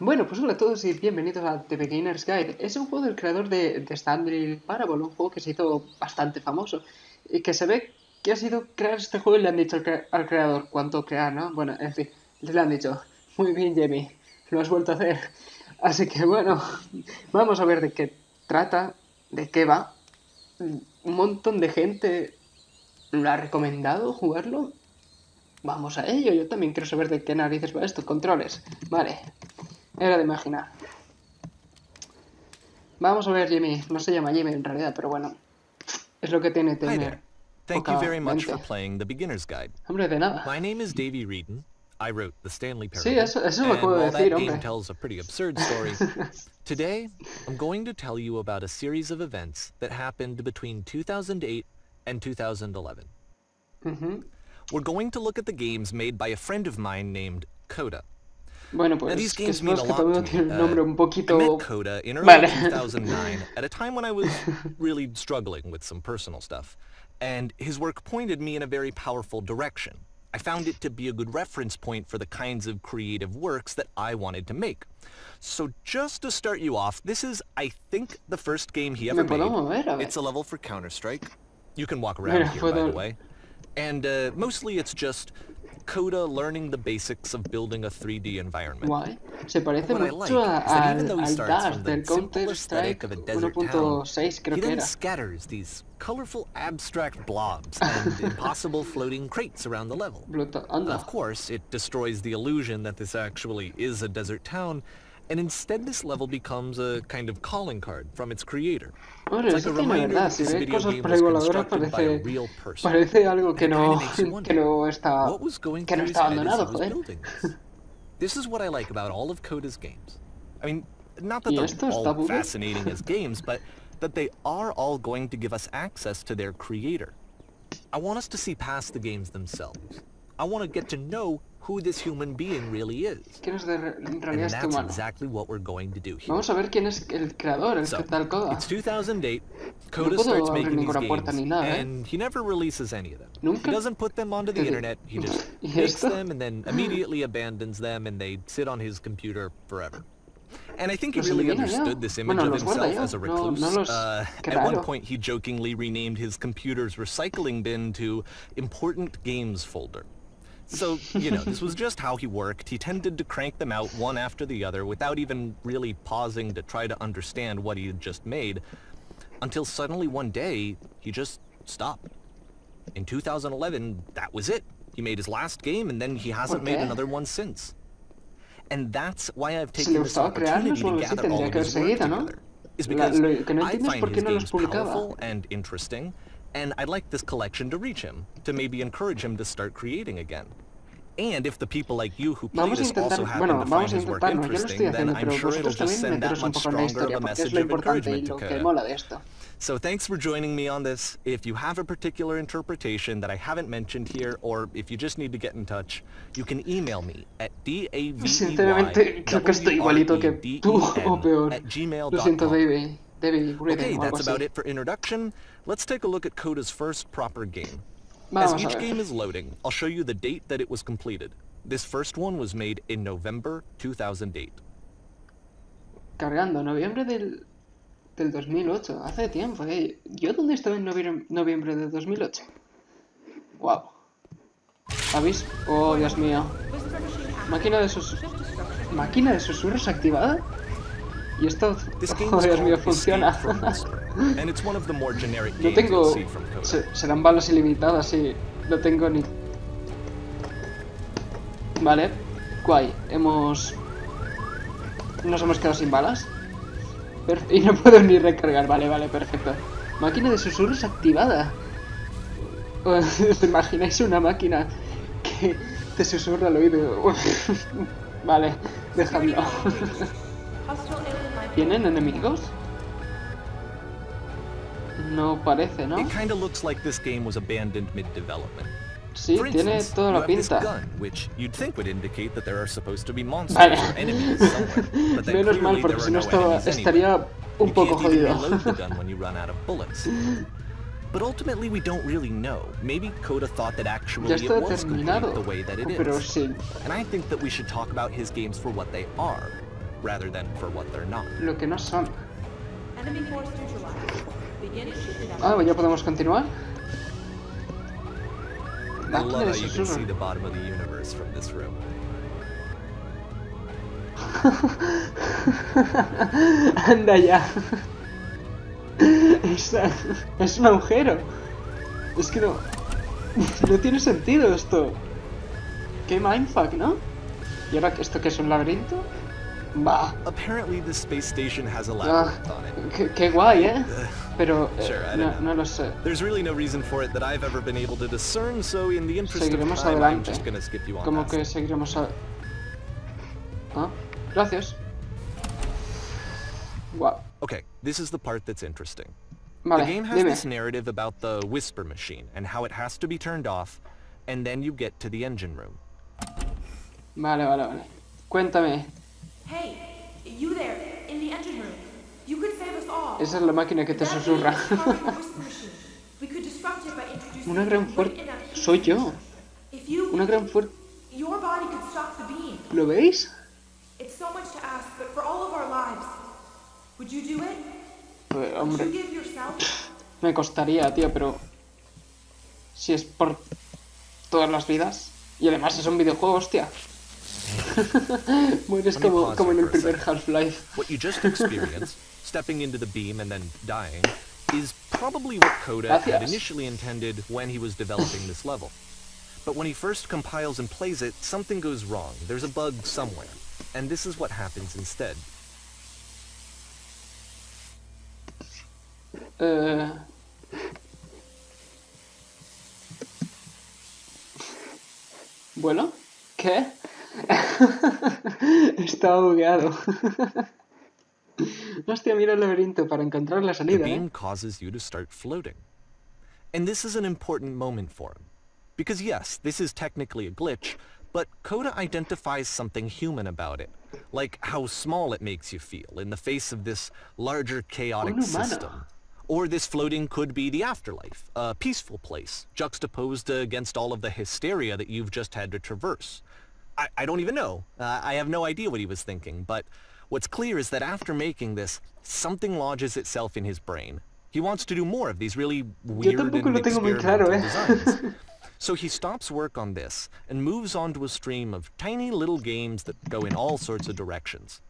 Bueno, pues hola a todos y bienvenidos a The Beginner's Guide. Es un juego del creador de Stanley Parable, un juego que se hizo bastante famoso y que se ve que ha sido crear este juego y le han dicho al creador cuánto crear, ¿no? Bueno, en fin, le han dicho, muy bien Jamie, lo has vuelto a hacer. Así que bueno, vamos a ver de qué trata, de qué va. Un montón de gente lo ha recomendado jugarlo. Vamos a ello, yo también quiero saber de qué narices va esto. Controles, vale, era de imaginar. Vamos a ver, Jimmy. No se llama Jimmy en realidad, pero bueno. Es lo que tiene Hi tener there. Thank you poca very much for mente. playing the Beginner's Guide. Hombre, de nada. My name is Davey Reedon. I wrote the Stanley Sí, Parable. eso lo And puedo while decir, that game hombre. tells a pretty absurd story, today I'm going to tell you about a series of events that happened between 2008 and 2011. Ujú. We're going to look at the games made by a friend of mine named Coda. Bueno, Now, these pues que games mean sepamos a que lot todo to tiene me. un nombre un I poquito... met Coda in early Vale. 2009 at a time when I was really struggling with some personal stuff, and his work pointed me in a very powerful direction. I found it to be a good reference point for the kinds of creative works that I wanted to make. So just to start you off, this is, I think, the first game he ever Me puedo made. mover, a ver. It's a level for Counter-Strike. You can walk Mira, around here, by the puedo... way. And mostly it's just Coda learning the basics of building a 3D environment. Guay. Se But parece what I mucho like is that even though he al starts Dash from del the simple aesthetic Counter-Strike of a desert town, 1.6, creo he que then era. scatters these colorful abstract blobs and impossible floating crates around the level. Bluetooth, Of anda. course, it destroys the illusion that this actually is a desert town, and instead this level becomes a kind of calling card from its creator. Hombre, It's like eso a tiene reminder verdad. that Si this ve video cosas game por was ahí voladoras, constructed by a real person. parece algo And it kind of makes you que wonder, no está, what was going que no through his está head as he abandonado, was joder. building this? This is what I like about all of Coda's games. I mean, not that ¿Y they're esto all está Google? fascinating as games, but that they are all going to give us access to their creator. I want us to see past the games themselves. I want to get to know who this human being really is. ¿Quién es en And realidad este that's humano? exactly what we're going to do here. Vamos a ver quién es el creador, el So, que tal Coda. it's 2008, No Coda puedo starts abrir making these ninguna puerta games, ni nada, ¿eh? and he never releases any of them. ¿Nunca? He doesn't put them onto the Te- internet, he just ¿Y makes esto? them and then immediately abandons them and they sit on his computer forever. And I think he Los really elimina ya. understood this image Bueno, of los guarda himself ya. as a No, recluse. no los... Qué At one raro. point he jokingly renamed his computer's recycling bin to Important Games Folder. So, you know, this was just how he worked. He tended to crank them out one after the other without even really pausing to try to understand what he had just made, until suddenly one day, he just stopped. In 2011, that was it. He made his last game and then he hasn't made qué? another one since. And that's why I've Si le taken this gustaba crearlos opportunity o to algo así, gather all tendría of que haber his work seguido, ¿no? together. Is because Lo que no I entiendo es find por qué his no los games publicaba. powerful and interesting, and I'd like this collection to reach him, to maybe encourage him to start creating again. And if the people like you who play Vamos a this also intentar, happen bueno, to find vamos a his work intentarlo. Yo lo estoy interesting, then haciendo, I'm pero sure it'll vosotros just también send that meteros un much poco en la stronger of historia, a porque es message lo of importante y encouragement to lo que Coda. mola de esto. So thanks for joining me on this. If you have a particular interpretation that I haven't mentioned here, or if you just need to get in touch, you can email me at Sinceramente, creo que estoy igualito que tú, o peor. at Lo siento, gmail.com. David Reading Okay, o algo that's about así. it for introduction. Let's take a look at Coda's first proper game. Vamos As a each ver. game is loading, I'll show you the date that it was completed. This first one was made in November 2008. Cargando, noviembre del 2008. Hace tiempo, ¿eh? ¿Yo dónde estaba en noviembre del 2008? Wow. ¿Habéis? Oh, Dios mío. Máquina de susurros activada. Y esto, This game oh was Dios mío, called funciona. Escape from Whisper, and it's one of the more generic No games tengo... you'll see from Coda. Serán balas ilimitadas, sí. No tengo ni... Vale. Guay. Nos hemos quedado sin balas. Y no puedo ni recargar. Vale, perfecto. Máquina de susurros activada. ¿Te imagináis una máquina que te susurra al oído? Vale, dejadlo. ¿Tienen enemigos? No parece, ¿no? It kinda looks like this game was abandoned mid-development. Sí, For tiene instance, toda you la have this pinta. gun, which you'd think would indicate that there are supposed to be monsters Vale. or enemies somewhere, but then Menos mal, clearly porque there si are no no enemies estaría anywhere. un You poco can't even jodido. reload the gun when you run out of bullets. But ultimately, we don't really know. Maybe Coda thought that actually Ya it está was complete terminado. the way that it Pero is. sí. And I think that we should talk about his games for what they are. rather than for what they're not. Lo que no son. Enemy force neutralized. Begin ship Ah, ya podemos continuar. I Máquina love de how you can susurro. see the bottom of the universe from this room. Anda ya. Es un agujero. Es que no. No tiene sentido esto. Qué mindfuck, ¿no? ¿Y ahora esto qué es un laberinto? Bah. Apparently, this space station has a Ah, labyrinth on it. qué guay, ¿eh? Pero Sure, I no, don't know. no lo sé. There's really no reason for it that I've ever been able to discern, so in the interest of Seguiremos time, I'm adelante. just gonna skip you on Como past que it. seguiremos a... Ah, gracias. Guau. Okay, this is the part that's interesting. Vale, The game has dime. this narrative about the whisper machine and how it has to be turned off, and then you get to the engine room. Vale. Cuéntame. Hey, you there, in the engine room. You could save us all. Esa es la máquina que te That susurra. beam is powering the whisper machine. We could disrupt it by introducing Una gran it fuerza. right in our Soy yo. If you, Una gran fuerza. your body could stop the beam. ¿Lo veis? It's so much to ask, but for all of our lives, would you do it? Would Hombre, you give yourself? me costaría, tío, pero... Si es por todas las vidas. Y además es un videojuego, hostia. Mueres Let me como, pause como en here el for a primer second. Half-Life. What you just experienced, stepping into the beam and then dying, is probably what Coda had Gracias. initially intended when he was developing this level. But when he first compiles and plays it, something goes wrong. There's a bug somewhere. And this is what happens instead. ¿Bueno? ¿Qué? Estaba bugueado. Hostia, mira el laberinto para encontrar la The salida, beam causes you to start floating. And this is an important moment for him. Because yes, this is technically a glitch, but Coda identifies something human about it. Like how small it makes you feel in the face of this larger chaotic Un humano. system. Or this floating could be the afterlife, a peaceful place, juxtaposed against all of the hysteria that you've just had to traverse. I don't even know. I have no idea what he was thinking, but what's clear is that after making this, something lodges itself in his brain. He wants to do more of these really weird tampoco and lo tengo muy claro, experimental designs. So he stops work on this and moves on to a stream of tiny little games that go in all sorts of directions.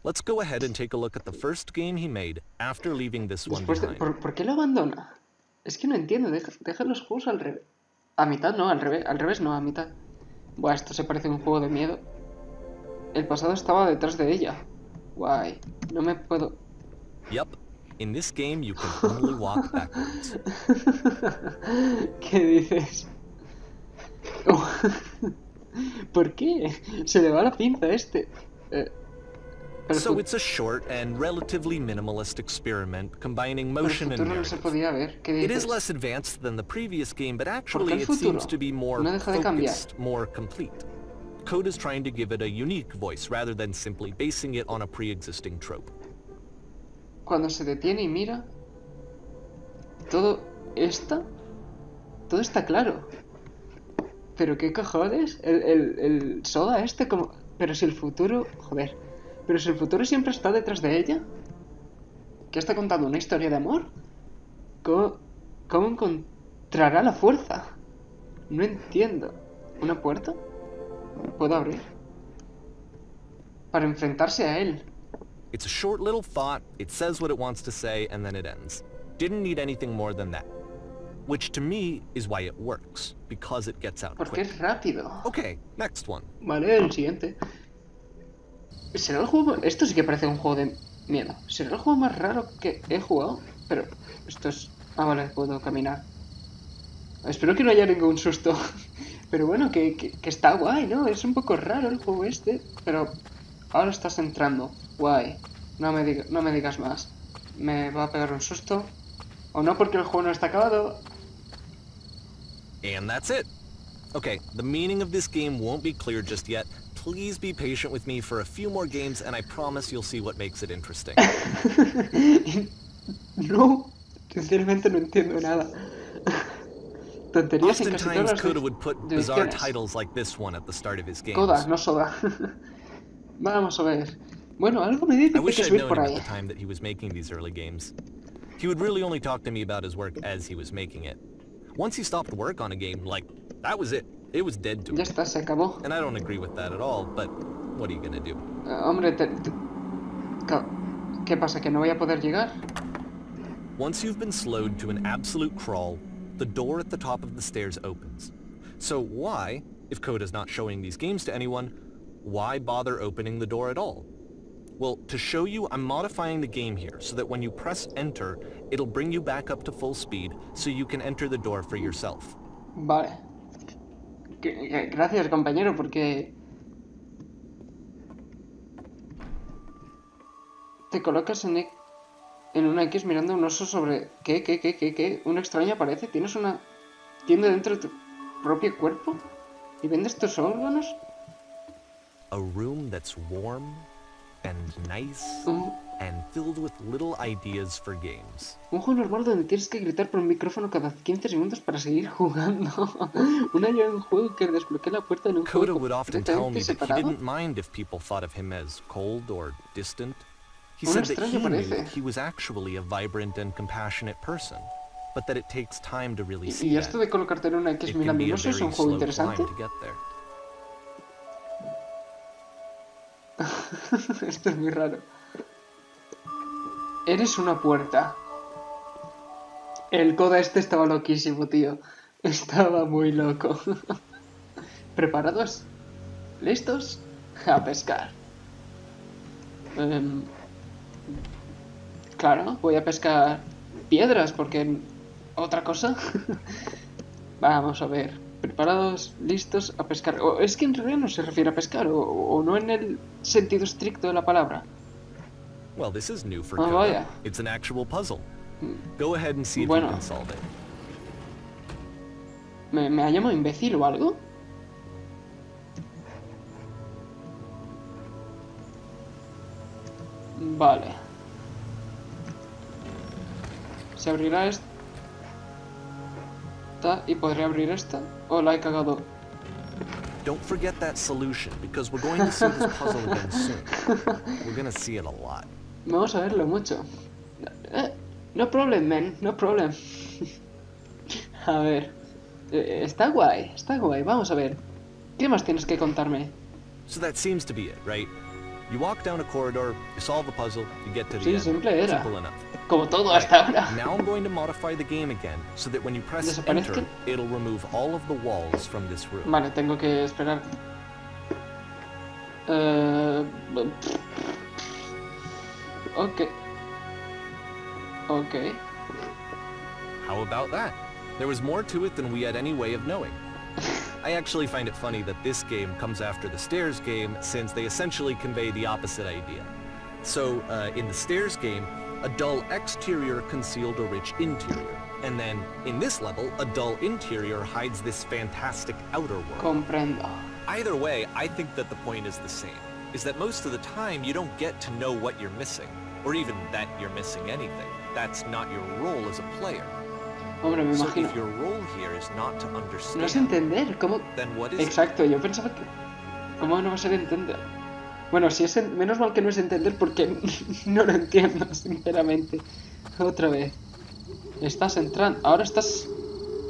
Let's go ahead and take a look at the first game he made after leaving this one Después de... behind. ¿Por qué lo abandona? Es que no entiendo. Deja los juegos al revés. A mitad no, al revés. Al revés no, a mitad. Buah, esto se parece a un juego de miedo. El pasado estaba detrás de ella. Guay. No me puedo... Yep, in this game you can only walk backwards. ¿Qué dices? ¿Por qué? Se le va la pinza a este. Pero So it's a short and relatively minimalist experiment combining el motion and futuro no se narrative. podía ver. ¿Qué It is dices? less advanced than the previous game, but ¿Por actually qué el it futuro? seems to be more No deja de cambiar. focused, more complete. Code is trying to give it a unique voice rather than simply basing it on a pre-existing trope. Cuando se detiene y mira, todo está claro. Pero qué cojones, el soda este como... Pero si el futuro, joder, pero si el futuro siempre está detrás de ella, ¿qué está contando? ¿Una historia de amor? ¿Cómo encontrará la fuerza? No entiendo. ¿Una puerta? ¿Puedo abrir? Para enfrentarse a él. It's a short little thought, it says what it wants to say, and then it ends. Didn't need anything more than that. Which to me is why it works, because it gets out Porque quick. es rápido. Okay, next one. Vale, el siguiente. ¿Será el juego...? Esto sí que parece un juego de miedo. ¿Será el juego más raro que he jugado? Pero esto es... Ah, vale, puedo caminar. Espero que no haya ningún susto. Pero bueno, que está guay, ¿no? Es un poco raro el juego este. Pero ahora estás entrando. Guay. No me digas más. Me va a pegar un susto. O no, porque el juego no está acabado. And that's it. Okay, the meaning of this game won't be clear just yet. Please be patient with me for a few more games and I promise you'll see what makes it interesting. No, sinceramente no entiendo nada. Tonterías en casi todas Oftentimes las Coda would put bizarre direcciones. titles like this one at the start of his games. Coda, no soda. Vamos a ver. Bueno, algo me dice I que hay wish que I'd subir known por him at ahí. the time that he was making these early games. He would really only talk to me about his work as he was making it. Once he stopped work on a game, like, that was it. It was dead to Ya him. está, se acabó. And I don't agree with that at all, but what are you gonna do? Hombre, ¿qué pasa? ¿Que no voy a poder llegar? Once you've been slowed to an absolute crawl, the door at the top of the stairs opens. So why, if Coda's not showing these games to anyone, why bother opening the door at all? Well, to show you, I'm modifying the game here so that when you press enter, it'll bring you back up to full speed so you can enter the door for yourself. Vale. Gracias, compañero, porque... Te colocas en una X mirando un oso sobre... ¿Qué? Un extraño aparece. ¿Tienes una tienda dentro de tu propio cuerpo? ¿Y vendes tus órganos? A room that's warm and nice Un, and filled with little ideas for games. un juego normal donde tienes que gritar por un micrófono cada 15 segundos para seguir jugando. Un año en un juego que desbloquea la puerta en un Coda juego would often tell completamente me that he separado. didn't mind if people thought of him as cold or distant. He Un said that extraño he knew parece. he was actually a vibrant and compassionate person, but that it takes time to really see Y that. esto de colocarte en una X It can mirando be un a oso es very un juego slow interesante. climb to get there. Esto es muy raro. Eres una puerta. El Coda este estaba loquísimo, tío. Estaba muy loco. ¿Preparados? ¿Listos? A pescar. Claro, voy a pescar piedras porque... ¿Otra cosa? Vamos a ver. ¿Preparados? ¿Listos? A pescar. O es que en realidad no se refiere a pescar, o no en el sentido estricto de la palabra. Well, this is new for Ah, Coda. vaya. It's an actual puzzle. Go ahead and see if Bueno. you can solve it. ¿Me ha llamado imbécil o algo? Vale. Se abrirá esta y podré abrir esta. ¿O la he cagado? Don't forget that solution, because we're going to see this puzzle again soon. We're gonna see it a lot. Vamos a verlo mucho. No problem, man. No problem. A ver. Está guay. Vamos a ver. ¿Qué más tienes que contarme? So that seems to be it, right? You walk down a corridor, you solve the puzzle, you get to the Sí, end. simple era. Simple enough. Como todo hasta ahora. Now I'm going to modify the game again, so that when you press ¿Desaparezcan? enter, it'll remove all of the walls from this room. Vale, tengo que esperar. Ok. How about that? There was more to it than we had any way of knowing. I actually find it funny that this game comes after the Stairs game, since they essentially convey the opposite idea. So, in the Stairs game, a dull exterior concealed a rich interior. And then, in this level, a dull interior hides this fantastic outer world. Comprendo. Either way, I think that the point is the same, is that most of the time you don't get to know what you're missing, or even that you're missing anything. That's not your role as a player. Hombre, me So imagino. if your role here is not to No understand, es entender, ¿cómo? then what is it? Exacto, yo pensaba que... ¿Cómo no va a ser entender? Bueno, si es menos mal que no es entender porque no lo entiendo, sinceramente. Otra vez. Estás entrando, ahora estás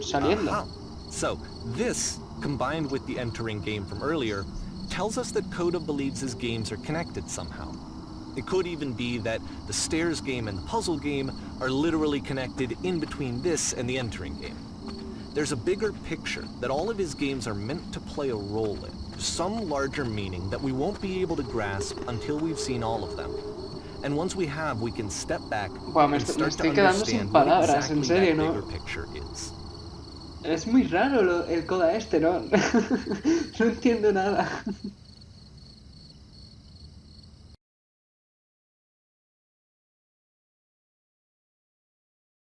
saliendo. Aha. So, this, combined with the entering game from earlier, tells us that Coda believes his games are connected somehow. It could even be that the Stairs game and the puzzle game are literally connected in between this and the entering game. There's a bigger picture that all of his games are meant to play a role in, some larger meaning that we won't be able to grasp until we've seen all of them. And once we have, we can step back Buah, me and start to estoy quedando sin understand what palabras, en exactly serio, that ¿no? bigger picture is. Es muy raro el Coda este, ¿no? No entiendo nada.